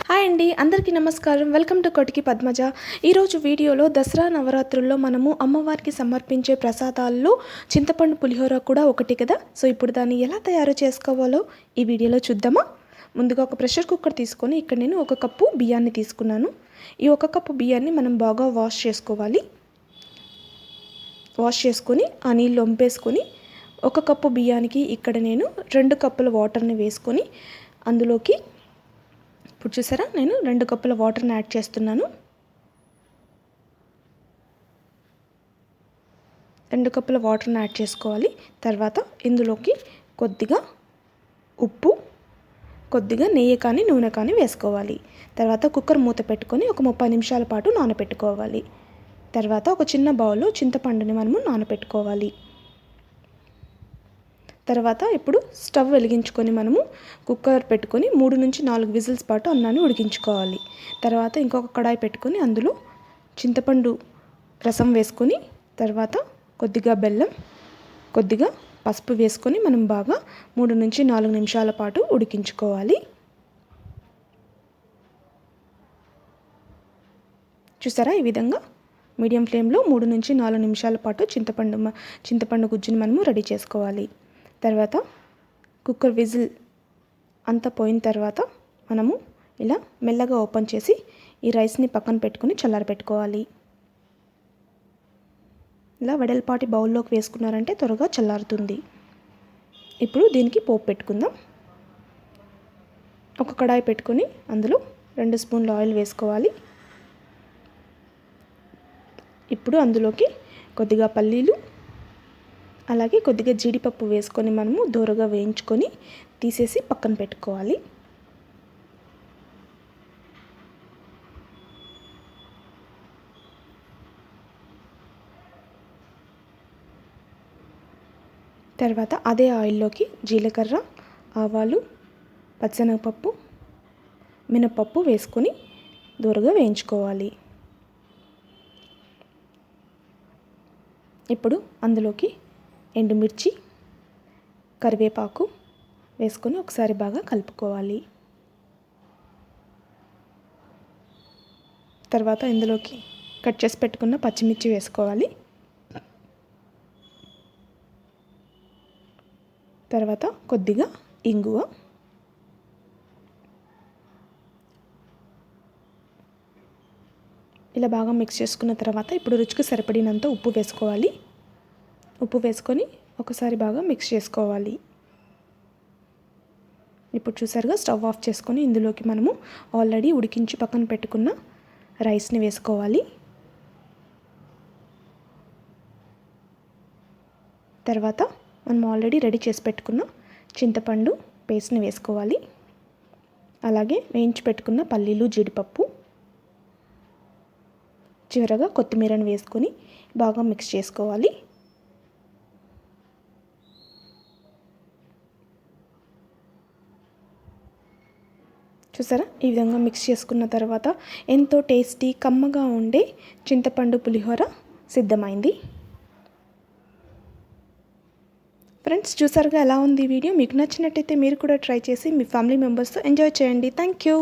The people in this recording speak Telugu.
హాయ్ అండి, అందరికీ నమస్కారం. Welcome to Kotiki Padmaja. ఈరోజు వీడియోలో దసరా నవరాత్రుల్లో మనము అమ్మవారికి సమర్పించే ప్రసాదాల్లో చింతపండు పులిహోర కూడా ఒకటి కదా. సో ఇప్పుడు దాన్ని ఎలా తయారు చేసుకోవాలో ఈ వీడియోలో చూద్దామా. ముందుగా ఒక ప్రెషర్ కుక్కర్ తీసుకొని ఇక్కడ నేను 1 కప్పు బియ్యాన్ని తీసుకున్నాను. ఈ 1 కప్పు బియ్యాన్ని మనం బాగా వాష్ చేసుకోవాలి. వాష్ చేసుకొని ఆ నీళ్ళు వంపేసుకొని 1 కప్పు బియ్యానికి ఇక్కడ నేను 2 కప్పుల వాటర్ని వేసుకొని అందులోకి ఇప్పుడు చూసారా నేను 2 కప్పుల వాటర్ని యాడ్ చేస్తున్నాను. 2 కప్పుల వాటర్ని యాడ్ చేసుకోవాలి. తర్వాత ఇందులోకి కొద్దిగా ఉప్పు, కొద్దిగా నెయ్యి కానీ నూనె కానీ వేసుకోవాలి. తర్వాత కుక్కర్ మూత పెట్టుకొని ఒక 30 నిమిషాల పాటు నానబెట్టుకోవాలి. తర్వాత ఒక చిన్న బౌల్లో చింతపండుని మనము నానబెట్టుకోవాలి. తర్వాత ఇప్పుడు స్టవ్ వెలిగించుకొని మనము కుక్కర్ పెట్టుకొని 3 నుంచి 4 విజిల్స్ పాటు అన్నాన్ని ఉడికించుకోవాలి. తర్వాత ఇంకొక కడాయి పెట్టుకొని అందులో చింతపండు రసం వేసుకొని తర్వాత కొద్దిగా బెల్లం, కొద్దిగా పసుపు వేసుకొని మనం బాగా 3 నుంచి 4 నిమిషాల పాటు ఉడికించుకోవాలి. చూసారా, ఈ విధంగా మీడియం ఫ్లేమ్లో 3 నుంచి 4 నిమిషాల పాటు చింతపండు గుజ్జుని మనము రెడీ చేసుకోవాలి. తర్వాత కుక్కర్ విజిల్ అంతా పోయిన తర్వాత మనము ఇలా మెల్లగా ఓపెన్ చేసి ఈ రైస్ని పక్కన పెట్టుకొని చల్లారబెట్టుకోవాలి. ఇలా వెడల్పాటి బౌల్లోకి వేసుకున్నారంటే త్వరగా చల్లారుతుంది. ఇప్పుడు దీనికి పోపు పెట్టుకుందాం. ఒక కడాయి పెట్టుకొని అందులో 2 స్పూన్ల ఆయిల్ వేసుకోవాలి. ఇప్పుడు అందులోకి కొద్దిగా పల్లీలు అలాగే కొద్దిగా జీడిపప్పు వేసుకొని మనము దోరగా వేయించుకొని తీసేసి పక్కన పెట్టుకోవాలి. తర్వాత అదే ఆయిల్లోకి జీలకర్ర, ఆవాలు, పచ్చెనగపప్పు, మినపప్పు వేసుకొని దోరగా వేయించుకోవాలి. ఇప్పుడు అందులోకి ఎండుమిర్చి, కరివేపాకు వేసుకొని ఒకసారి బాగా కలుపుకోవాలి. తర్వాత ఇందులోకి కట్ చేసి పెట్టుకున్న పచ్చిమిర్చి వేసుకోవాలి. తర్వాత కొద్దిగా ఇంగువ, ఇలా బాగా మిక్స్ చేసుకున్న తర్వాత ఇప్పుడు రుచికి సరిపడినంత ఉప్పు వేసుకోవాలి. ఉప్పు వేసుకొని ఒకసారి బాగా మిక్స్ చేసుకోవాలి. ఇప్పుడు చూసారుగా స్టవ్ ఆఫ్ చేసుకొని ఇందులోకి మనము ఆల్రెడీ ఉడికించి పక్కన పెట్టుకున్న రైస్ని వేసుకోవాలి. తర్వాత మనం ఆల్రెడీ రెడీ చేసి పెట్టుకున్న చింతపండు పేస్ట్ని వేసుకోవాలి. అలాగే వేయించి పెట్టుకున్న పల్లీలు, జీడిపప్పు, చివరగా కొత్తిమీరని వేసుకొని బాగా మిక్స్ చేసుకోవాలి. చూసారా, ఈ విధంగా మిక్స్ చేసుకున్న తర్వాత ఎంతో టేస్టీ కమ్మగా ఉండే చింతపండు పులిహోర సిద్ధమైంది. ఫ్రెండ్స్, చూసారుగా ఎలా ఉంది వీడియో. మీకు నచ్చినట్టయితే మీరు కూడా ట్రై చేసి మీ ఫ్యామిలీ మెంబర్స్తో ఎంజాయ్ చేయండి. Thank you.